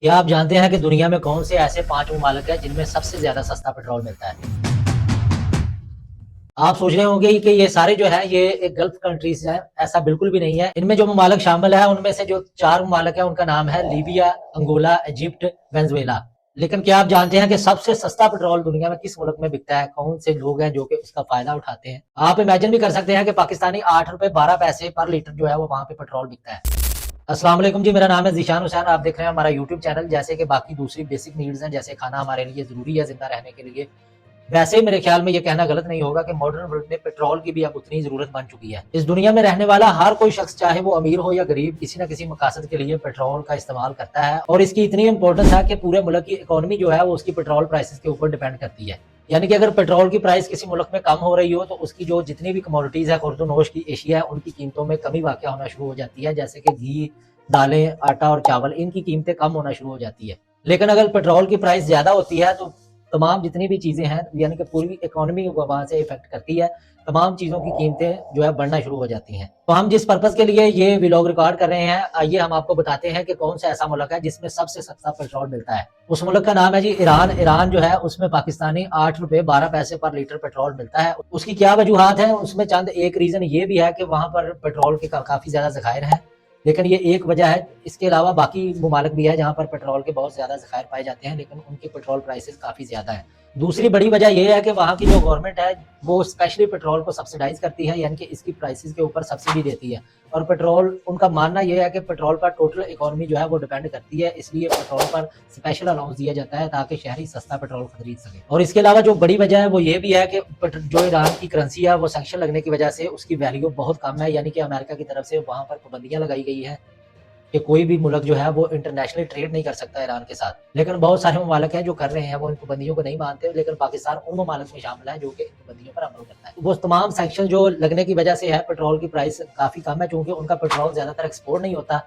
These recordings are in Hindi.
क्या आप जानते हैं कि दुनिया में कौन से ऐसे 5 ममालिक हैं जिनमें सबसे ज़्यादा सस्ता पेट्रोल मिलता है? आप सोच रहे होंगे कि ये सारे जो है ये एक गल्फ कंट्रीज़ हैं, ऐसा बिल्कुल भी नहीं है। इनमें जो ममालिक शामिल हैं उनमें से जो 4 ममालिक हैं उनका नाम है लीबिया, अंगोला, इजिप्ट, वेनेज़ुएला। लेकिन क्या आप जानते हैं कि सबसे सस्ता पेट्रोल दुनिया में किस मुल्क में बिकता है? कौन से लोग हैं जो कि उसका फ़ायदा उठाते हैं? आप इमेजिन भी कर सकते हैं कि पाकिस्तानी 8 रुपए 12 पैसे पर लीटर जो है वो वहाँ पे पेट्रोल बिकता है। अस्सलाम वालेकुम जी, मेरा नाम है ज़ीशान हुसैन। आप देख रहे हैं हमारा यूट्यूब चैनल। जैसे कि बाकी दूसरी बेसिक नीड्स हैं, जैसे खाना हमारे लिए ज़रूरी है ज़िंदा रहने के लिए, वैसे ही मेरे ख्याल में ये कहना गलत नहीं होगा कि मॉडर्न वर्ल्ड में पेट्रोल की भी अब उतनी ज़रूरत बन चुकी है। इस दुनिया में रहने वाला हर कोई शख्स, चाहे वो अमीर हो या गरीब, किसी न किसी मकसद के लिए पेट्रोल का इस्तेमाल करता है और इसकी इतनी इंपॉर्टेंस है कि पूरे मुल्क की इकोनॉमी जो है वो उसकी पेट्रोल प्राइसेस के ऊपर डिपेंड करती है। यानी कि अगर पेट्रोल की प्राइस किसी मुल्क में कम हो रही हो तो उसकी जो जितनी भी कमोडिटीज़ है, खुर्द-ओ-नोश की एशिया है, उनकी कीमतों में कमी वाक़या होना शुरू हो जाती है। जैसे कि घी, दालें, आटा और चावल, इनकी कीमतें कम होना शुरू हो जाती है। लेकिन अगर पेट्रोल की प्राइस ज़्यादा होती है तो तमाम जितनी भी चीज़ें हैं, यानी कि पूरी इकोनॉमी को वहाँ से इफ़ेक्ट करती है, तमाम चीज़ों की कीमतें जो है बढ़ना शुरू हो जाती हैं। तो हम जिस पर्पज़ के लिए ये व्लॉग रिकॉर्ड कर रहे हैं, आइए हम आपको बताते हैं कि कौन सा ऐसा मुल्क है जिसमें सबसे सस्ता पेट्रोल मिलता है। उस मुल्क का नाम है जी ईरान। ईरान जो है उसमें पाकिस्तानी 8 रुपए 12 पैसे पर लीटर पेट्रोल मिलता है। उसकी क्या वजूहात हैं? उसमें चंद एक रीज़न ये भी है कि वहाँ पर पेट्रोल के काफ़ी ज़्यादा ज़खायर हैं। लेकिन ये एक वजह है। इसके अलावा बाकी ममालिक भी है जहाँ पर पेट्रोल के बहुत ज़्यादा ज़खायर पाए जाते हैं, लेकिन उनके पेट्रोल प्राइसेस काफ़ी ज़्यादा है। दूसरी बड़ी वजह ये है कि वहाँ की जो गवर्नमेंट है वो स्पेशली पेट्रोल को सब्सिडाइज करती है, यानी कि इसकी प्राइसेस के ऊपर सब्सिडी देती है। और पेट्रोल, उनका मानना ये है कि पेट्रोल पर टोटल इकोनॉमी जो है वो डिपेंड करती है, इसलिए पेट्रोल पर स्पेशल अलाउंस दिया जाता है ताकि शहरी सस्ता पेट्रोल खरीद सके। और इसके अलावा जो बड़ी वजह है वो ये भी है कि जो ईरान की करेंसी है वो सैंक्शन लगने की वजह से उसकी वैल्यू बहुत कम है, यानी कि अमेरिका की तरफ से वहाँ पर पाबंदियां लगाई गई है कि कोई भी मुल्क जो है वो इंटरनेशनली ट्रेड नहीं कर सकता ईरान के साथ। लेकिन बहुत सारे ममालिक हैं जो कर रहे हैं, वो इन पाबंदियों को नहीं मानते, लेकिन पाकिस्तान उन ममालिक में शामिल है जो कि इन पाबंदियों पर अमल करता है। वो तमाम सैंक्शन जो लगने की वजह से है, पेट्रोल की प्राइस काफ़ी कम है, चूँकि उनका पेट्रोल ज़्यादातर एक्सपोर्ट नहीं होता,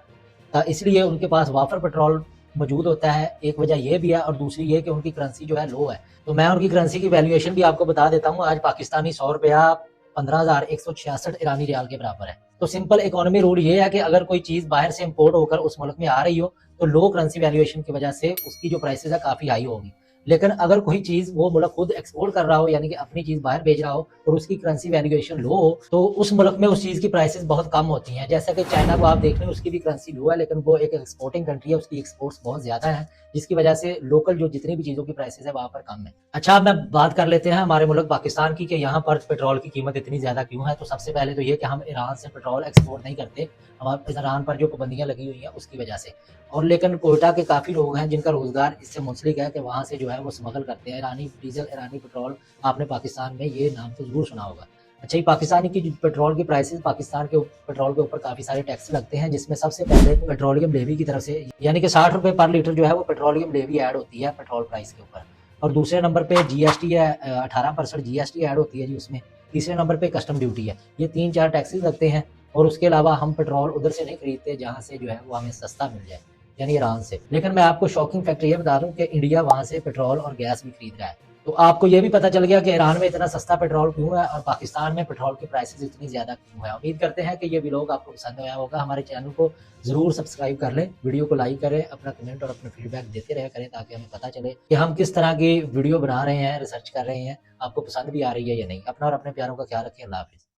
इसलिए उनके पास वाफर पेट्रोल मौजूद होता है। एक वजह ये भी है और दूसरी ये कि उनकी करेंसी जो है लो है। तो मैं उनकी करेंसी की वैल्यूएशन भी आपको बता देता हूँ। आज पाकिस्तानी 100 रुपया 15,166 ईरानी रियाल के बराबर है। तो सिंपल इकोनॉमी रूल ये है कि अगर कोई चीज़ बाहर से इंपोर्ट होकर उस मुल्क में आ रही हो तो लो करेंसी वैल्यूएशन की वजह से उसकी जो प्राइसेस है काफ़ी हाई होगी। लेकिन अगर कोई चीज़ वो मुल्क खुद एक्सपोर्ट कर रहा हो, यानी कि अपनी चीज़ बाहर भेज रहा हो और उसकी करेंसी वैल्यूएशन लो हो, तो उस मुल्क में उस चीज़ की प्राइसेस बहुत कम होती हैं। जैसा कि चाइना को आप देख लें, उसकी भी करेंसी लो है, लेकिन वो एक एक्सपोर्टिंग कंट्री है, उसकी एक्सपोर्ट्स बहुत ज़्यादा है, जिसकी वजह से लोकल जो जितनी भी चीज़ों की प्राइसेस है वहाँ पर कम है। अच्छा, अब मैं बात कर लेते हैं हमारे मुल्क पाकिस्तान की कि यहाँ पर पेट्रोल की कीमत इतनी ज़्यादा क्यों है। तो सबसे पहले तो ये कि हम ईरान से पेट्रोल एक्सपोर्ट नहीं करते, हमारे ईरान पर जो पाबंदियाँ लगी हुई हैं उसकी वजह से। और लेकिन कोयटा के काफ़ी लोग हैं जिनका रोज़गार इससे मुंसलिक है कि वहाँ से जो है वो स्मगल करते हैं ईरानी डीज़ल, ईरानी पेट्रोल। आपने पाकिस्तान में ये नाम तो ज़रूर सुना होगा। अच्छा, ये पाकिस्तानी की जो पेट्रोल की प्राइसेस, पाकिस्तान के पेट्रोल के ऊपर काफ़ी सारे टैक्स लगते हैं, जिसमें सबसे पहले पेट्रोलियम लेवी की तरफ से, यानी कि 60 रुपए पर लीटर जो है वो पेट्रोलियम लेवी ऐड होती है पेट्रोल प्राइस के ऊपर। और दूसरे नंबर पे जीएसटी है, 18% जीएसटी ऐड होती है जी उसमें। तीसरे नंबर पे कस्टम ड्यूटी है। ये 3-4 टैक्सेस लगते हैं। और उसके अलावा हम पेट्रोल उधर से नहीं खरीदते जहाँ से जो है वो हमें सस्ता मिल जाए, यानी ईरान से। लेकिन मैं आपको शॉकिंग फैक्ट ये बता दूं कि इंडिया वहाँ से पेट्रोल और गैस भी खरीद रहा है। तो आपको ये भी पता चल गया कि ईरान में इतना सस्ता पेट्रोल क्यों है और पाकिस्तान में पेट्रोल की प्राइसेस इतनी ज़्यादा क्यों है। उम्मीद करते हैं कि ये व्लॉग आपको पसंद आया होगा। हमारे चैनल को ज़रूर सब्सक्राइब कर लें, वीडियो को लाइक करें, अपना कमेंट और अपना फीडबैक देते रहा करें ताकि हमें पता चले कि हम किस तरह की वीडियो बना रहे हैं, रिसर्च कर रहे हैं, आपको पसंद भी आ रही है या नहीं। अपना और अपने प्यारों का ख्याल रखें। अल्लाह हाफ़िज़।